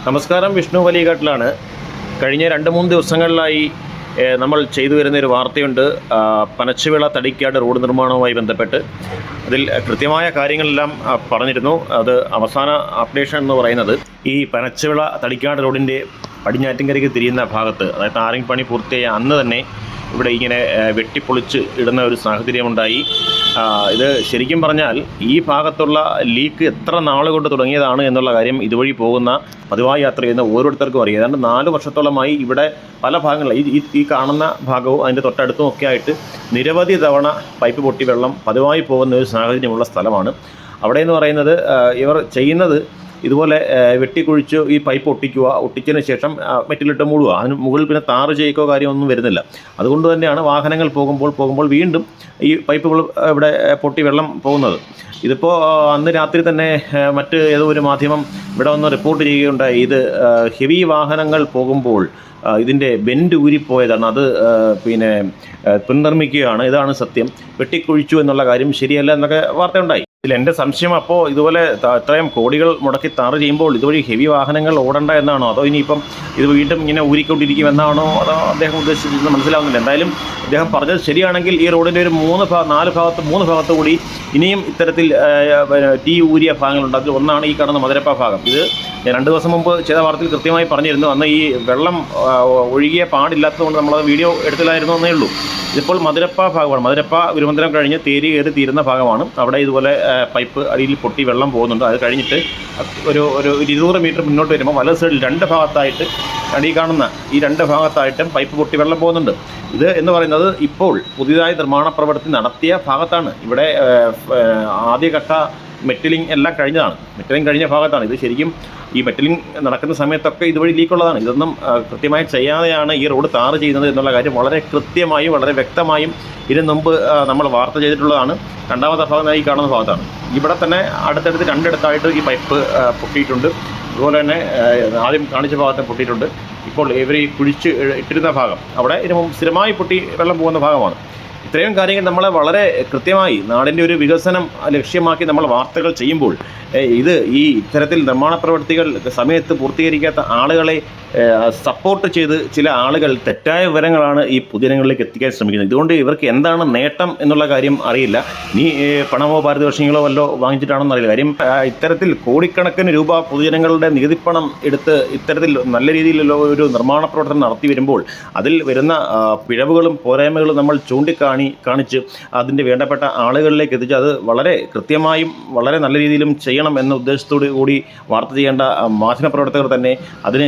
നമസ്കാരം, വിഷ്ണു വലിയകാട്ടിലാണ്. കഴിഞ്ഞ 2-3 ദിവസങ്ങളിലായി നമ്മൾ ചെയ്തു വരുന്നൊരു വാർത്തയുണ്ട്. പനച്ചുവിള തടിക്കാട് റോഡ് നിർമ്മാണവുമായി ബന്ധപ്പെട്ട് അതിൽ കൃത്യമായ കാര്യങ്ങളെല്ലാം പറഞ്ഞിരുന്നു. അത് അവസാന അപ്ഡേഷൻ എന്ന് പറയുന്നത് ഈ പനച്ചുവിള തടിക്കാട് റോഡിൻ്റെ പടിഞ്ഞാറ്റിൻകരയ്ക്ക് തിരിയുന്ന ഭാഗത്ത്, അതായത് ടാറിംഗ് പണി പൂർത്തിയായ അന്ന് തന്നെ ഇവിടെ ഇങ്ങനെ വെട്ടിപ്പൊളിച്ച് ഇടുന്ന ഒരു സാഹചര്യമുണ്ടായി. ഇത് ശരിക്കും പറഞ്ഞാൽ ഈ ഭാഗത്തുള്ള ലീക്ക് എത്ര നാളുകൊണ്ട് തുടങ്ങിയതാണ് എന്നുള്ള കാര്യം ഇതുവഴി പോകുന്ന പതിവായി യാത്ര ചെയ്യുന്ന ഓരോരുത്തർക്കും അറിയാം. ഏതാണ്ട് 4 വർഷത്തോളമായി ഇവിടെ പല ഭാഗങ്ങളിൽ ഈ കാണുന്ന ഭാഗവും അതിൻ്റെ തൊട്ടടുത്തും ഒക്കെ ആയിട്ട് നിരവധി തവണ പൈപ്പ് പൊട്ടി വെള്ളം പതിവായി പോകുന്ന ഒരു സാഹചര്യമുള്ള സ്ഥലമാണ്. അവിടെ എന്ന് പറയുന്നത് ഇവർ ചെയ്യുന്നത് ഇതുപോലെ വെട്ടിക്കുഴിച്ച് ഈ പൈപ്പ് ഒട്ടിച്ചതിന് ശേഷം മെറ്റിലിട്ട് മൂടുക. അതിന് മുകളിൽ പിന്നെ താറ് ചെയ്യിക്കോ കാര്യമൊന്നും വരുന്നില്ല. അതുകൊണ്ട് തന്നെയാണ് വാഹനങ്ങൾ പോകുമ്പോൾ വീണ്ടും ഈ പൈപ്പുകൾ ഇവിടെ പൊട്ടി വെള്ളം പോകുന്നത്. ഇതിപ്പോൾ അന്ന് രാത്രി തന്നെ മറ്റ് ഏതോ ഒരു മാധ്യമം ഇവിടെ ഒന്ന് റിപ്പോർട്ട് ചെയ്യുകയുണ്ടായി. ഇത് ഹെവി വാഹനങ്ങൾ പോകുമ്പോൾ ഇതിൻ്റെ ബെൻഡ് ഊരിപ്പോയതാണ്, അത് പുനർനിർമ്മിക്കുകയാണ്, ഇതാണ് സത്യം, വെട്ടിക്കുഴിച്ചു എന്നുള്ള കാര്യം ശരിയല്ല എന്നൊക്കെ വാർത്തയുണ്ടായി. എൻ്റെ സംശയം, അപ്പോൾ ഇതുപോലെ ഇത്രയും കോടികൾ മുടക്കി താറ് ചെയ്യുമ്പോൾ ഇതുവഴി ഹെവി വാഹനങ്ങൾ ഓടണ്ട എന്നാണോ, അതോ ഇനിയിപ്പം ഇത് വീണ്ടും ഇങ്ങനെ ഊരിക്കൊണ്ടിരിക്കുമെന്നാണോ, അതോ അദ്ദേഹം ഉദ്ദേശിച്ചത് മനസ്സിലാവുന്നില്ല. എന്തായാലും അദ്ദേഹം പറഞ്ഞത് ശരിയാണെങ്കിൽ ഈ റോഡിൻ്റെ ഒരു 3 ഭാഗത്ത് കൂടി ഇനിയും ഇത്തരത്തിൽ ടീ ഊരിയ ഭാഗങ്ങളുണ്ട്. അതിൽ ഒന്നാണ് ഈ കാണുന്ന മധുരപ്പ ഭാഗം. ഇത് ഞാൻ 2 ദിവസം മുമ്പ് ചെയ്ത വാർത്തയിൽ കൃത്യമായി പറഞ്ഞിരുന്നു. അന്ന് ഈ വെള്ളം ഒഴുകിയ പാടില്ലാത്തതുകൊണ്ട് നമ്മളത് വീഡിയോ എടുത്തില്ലായിരുന്നു എന്നേ ഉള്ളൂ. ഇതിപ്പോൾ മധുരപ്പ ഭാഗമാണ്. മധുരപ്പ ഗുരുമന്ദിരം കഴിഞ്ഞ് തേരി കയറി തീരുന്ന ഭാഗമാണ്. അവിടെ ഇതുപോലെ പൈപ്പ് അടിയിൽ പൊട്ടി വെള്ളം പോകുന്നുണ്ട്. അത് കഴിഞ്ഞിട്ട് ഒരു 200 മീറ്റർ മുന്നോട്ട് വരുമ്പോൾ വലത് സൈഡിൽ 2 ഭാഗത്തായിട്ട് ഈ കാണുന്ന ഈ 2 ഭാഗത്തായിട്ടും പൈപ്പ് പൊട്ടി വെള്ളം പോകുന്നുണ്ട്. ഇത് എന്ന് പറയുന്നത് ഇപ്പോൾ പുതിയതായി നിർമ്മാണ പ്രവൃത്തി നടത്തിയ ഭാഗത്താണ്. ഇവിടെ ആദ്യഘട്ട മെറ്റലിംഗ് എല്ലാം കഴിഞ്ഞതാണ്. മെറ്റലിംഗ് കഴിഞ്ഞ ഭാഗത്താണ്. ഇത് ശരിക്കും ഈ മെറ്റലിംഗ് നടക്കുന്ന സമയത്തൊക്കെ ഇതുവഴി ലീക്കുള്ളതാണ്. ഇതൊന്നും കൃത്യമായി ചെയ്യാതെയാണ് ഈ റോഡ് താറ് ചെയ്യുന്നത് എന്നുള്ള കാര്യം വളരെ കൃത്യമായും വളരെ വ്യക്തമായും ഇതിന് മുമ്പ് നമ്മൾ വാർത്ത ചെയ്തിട്ടുള്ളതാണ്. 2ാമത്തെ ഭാഗമായി കാണുന്ന ഭാഗത്താണ്. ഇവിടെ തന്നെ അടുത്തടുത്ത് 2 ഈ പൈപ്പ് പൊട്ടിയിട്ടുണ്ട്. അതുപോലെ തന്നെ ആദ്യം കാണിച്ച ഭാഗത്ത് പൊട്ടിയിട്ടുണ്ട്. ഇപ്പോൾ ഇവർ ഈ കുഴിച്ച് ഇട്ടിരുന്ന ഭാഗം, അവിടെ ഇതിന് മുമ്പ് സ്ഥിരമായി പൊട്ടി വെള്ളം പോകുന്ന ഭാഗമാണ്. ഇത്രയും കാര്യങ്ങൾ നമ്മളെ വളരെ കൃത്യമായി നാടിൻ്റെ ഒരു വികസനം ലക്ഷ്യമാക്കി നമ്മൾ വാർത്തകൾ ചെയ്യുമ്പോൾ ഈ ഇത്തരത്തിൽ നിർമ്മാണ പ്രവൃത്തികൾ സമയത്ത് പൂർത്തീകരിക്കാത്ത ആളുകളെ സപ്പോർട്ട് ചെയ്ത് ചില ആളുകൾ തെറ്റായ വിവരങ്ങളാണ് ഈ പൊതുജനങ്ങളിലേക്ക് എത്തിക്കാൻ ശ്രമിക്കുന്നത്. ഇതുകൊണ്ട് ഇവർക്ക് എന്താണ് നേട്ടം എന്നുള്ള കാര്യം അറിയില്ല. ഇനി പണമോ പാരിതോഷികങ്ങളോ വല്ലോ വാങ്ങിച്ചിട്ടാണെന്ന് അറിയില്ല. കാര്യം ഇത്തരത്തിൽ കോടിക്കണക്കിന് രൂപ പൊതുജനങ്ങളുടെ നികുതിപ്പണം എടുത്ത് ഇത്തരത്തിൽ നല്ല രീതിയിലുള്ള ഒരു നിർമ്മാണ പ്രവർത്തനം നടത്തി വരുമ്പോൾ അതിൽ വരുന്ന പിഴവുകളും പോരായ്മകളും നമ്മൾ കാണിച്ച് അതിൻ്റെ വേണ്ടപ്പെട്ട ആളുകളിലേക്ക് എത്തിച്ച് അത് വളരെ കൃത്യമായും വളരെ നല്ല രീതിയിലും ചെയ്യണം എന്ന ഉദ്ദേശത്തോടു കൂടി വാർത്ത ചെയ്യേണ്ട മാധ്യമപ്രവർത്തകർ തന്നെ അതിന്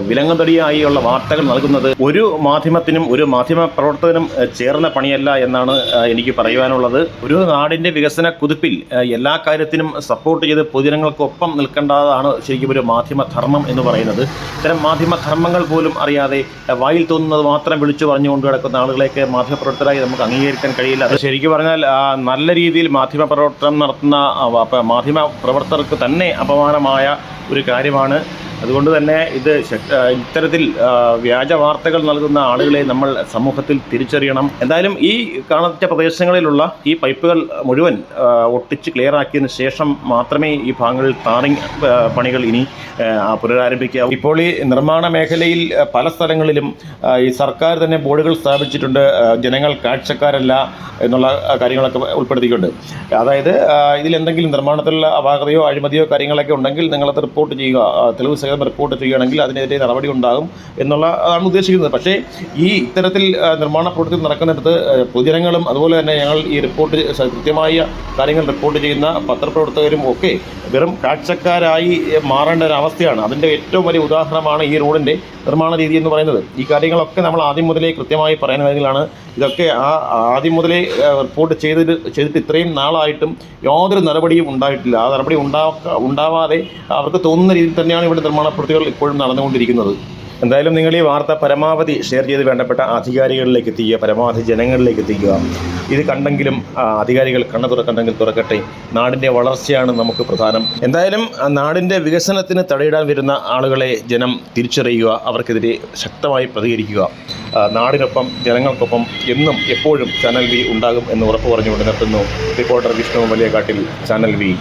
വിലങ്ങുതടിയായുള്ള വാർത്തകൾ നൽകുന്നത് ഒരു മാധ്യമത്തിനും ഒരു മാധ്യമ പ്രവർത്തകനും ചേർന്ന പണിയല്ല എന്നാണ് എനിക്ക് പറയുവാനുള്ളത്. ഒരു നാടിൻ്റെ വികസന കുതിപ്പിൽ എല്ലാ കാര്യത്തിനും സപ്പോർട്ട് ചെയ്ത് പൊതുജനങ്ങൾക്കൊപ്പം നിൽക്കേണ്ടതാണ് ശരിക്കും ഒരു മാധ്യമധർമ്മം എന്ന് പറയുന്നത്. ഇത്തരം മാധ്യമധർമ്മങ്ങൾ പോലും അറിയാതെ വായിൽ തോന്നുന്നത് മാത്രം വിളിച്ചു പറഞ്ഞുകൊണ്ട് കിടക്കുന്ന ആളുകളെയൊക്കെ മാധ്യമപ്രവർത്തകരായി നമുക്ക് അംഗീകരിക്കാൻ കഴിയില്ല. അത് ശരിക്കും പറഞ്ഞാൽ നല്ല രീതിയിൽ മാധ്യമപ്രവർത്തനം നടത്തുന്ന മാധ്യമ പ്രവർത്തകർക്ക് തന്നെ അപമാനമായ ഒരു കാര്യമാണ്. അതുകൊണ്ട് തന്നെ ഇത്തരത്തിൽ വ്യാജ വാർത്തകൾ നൽകുന്ന ആളുകളെ നമ്മൾ സമൂഹത്തിൽ തിരിച്ചറിയണം. എന്തായാലും ഈ കാണുന്ന പ്രദേശങ്ങളിലുള്ള ഈ പൈപ്പുകൾ മുഴുവൻ ഒട്ടിച്ച് ക്ലിയർ ആക്കിയതിന് ശേഷം മാത്രമേ ഈ ഭാഗങ്ങളിൽ ടാറിംഗ് പണികൾ ഇനി പുനരാരംഭിക്കാവൂ. ഇപ്പോൾ ഈ നിർമ്മാണ മേഖലയിൽ പല സ്ഥലങ്ങളിലും ഈ സർക്കാർ തന്നെ ബോർഡുകൾ സ്ഥാപിച്ചിട്ടുണ്ട്. ജനങ്ങൾ കാഴ്ചക്കാരല്ല എന്നുള്ള കാര്യങ്ങളൊക്കെ ഉൾപ്പെടുത്തിയിട്ടുണ്ട്. അതായത് ഇതിലെന്തെങ്കിലും നിർമ്മാണത്തിലുള്ള അപാകതയോ അഴിമതിയോ കാര്യങ്ങളൊക്കെ ഉണ്ടെങ്കിൽ നിങ്ങളത് റിപ്പോർട്ട് ചെയ്യുക, തെളിവ് സഹിതം റിപ്പോർട്ട് ചെയ്യുകയാണെങ്കിൽ അതിനെതിരെ നടപടി ഉണ്ടാകും എന്നുള്ളതാണ് ഉദ്ദേശിക്കുന്നത്. പക്ഷേ ഈ ഇത്തരത്തിൽ നിർമ്മാണ പ്രവൃത്തി നടക്കുന്നിടത്ത് പൊതുജനങ്ങളും അതുപോലെ തന്നെ ഞങ്ങൾ ഈ കൃത്യമായ കാര്യങ്ങൾ റിപ്പോർട്ട് ചെയ്യുന്ന പത്രപ്രവർത്തകരും ഒക്കെ വെറും കാഴ്ചക്കാരായി മാറേണ്ട ഒരു അവസ്ഥയാണ്. അതിൻ്റെ ഏറ്റവും വലിയ ഉദാഹരണമാണ് ഈ റോഡിൻ്റെ നിർമ്മാണ രീതി എന്ന് പറയുന്നത്. ഈ കാര്യങ്ങളൊക്കെ നമ്മൾ ആദ്യം മുതലേ കൃത്യമായി പറയുന്ന കാര്യങ്ങളാണ്. ഇതൊക്കെ ആദ്യം മുതലേ റിപ്പോർട്ട് ചെയ്തിട്ട് ഇത്രയും നാളായിട്ടും യാതൊരു നടപടിയും ഉണ്ടായിട്ടില്ല. ആ നടപടി ഉണ്ടാവാതെ അവർക്ക് തോന്നുന്ന രീതിയിൽ തന്നെയാണ് ഇവിടെ നിർമ്മാണ പ്രവൃത്തികൾ ഇപ്പോഴും നടന്നുകൊണ്ടിരിക്കുന്നത്. എന്തായാലും നിങ്ങൾ ഈ വാർത്ത പരമാവധി ഷെയർ ചെയ്ത് വേണ്ടപ്പെട്ട അധികാരികളിലേക്ക് എത്തിക്കുക, പരമാവധി ജനങ്ങളിലേക്ക് എത്തിക്കുക. ഇത് കണ്ടെങ്കിലും അധികാരികൾ കണ്ണു തുറക്കണ്ടെങ്കിൽ തുറക്കട്ടെ. നാടിൻ്റെ വളർച്ചയാണ് നമുക്ക് പ്രധാനം. എന്തായാലും നാടിൻ്റെ വികസനത്തിന് തടയിടാൻ വരുന്ന ആളുകളെ ജനം തിരിച്ചറിയുക, അവർക്കെതിരെ ശക്തമായി പ്രതികരിക്കുക. നാടിനൊപ്പം ജനങ്ങൾക്കൊപ്പം എന്നും എപ്പോഴും ചാനൽ വി ഉണ്ടാകും എന്ന് ഉറപ്പ് പറഞ്ഞുകൊണ്ട് നിർത്തുന്നു. Reporter Vishnu Valiyakattil, channel V.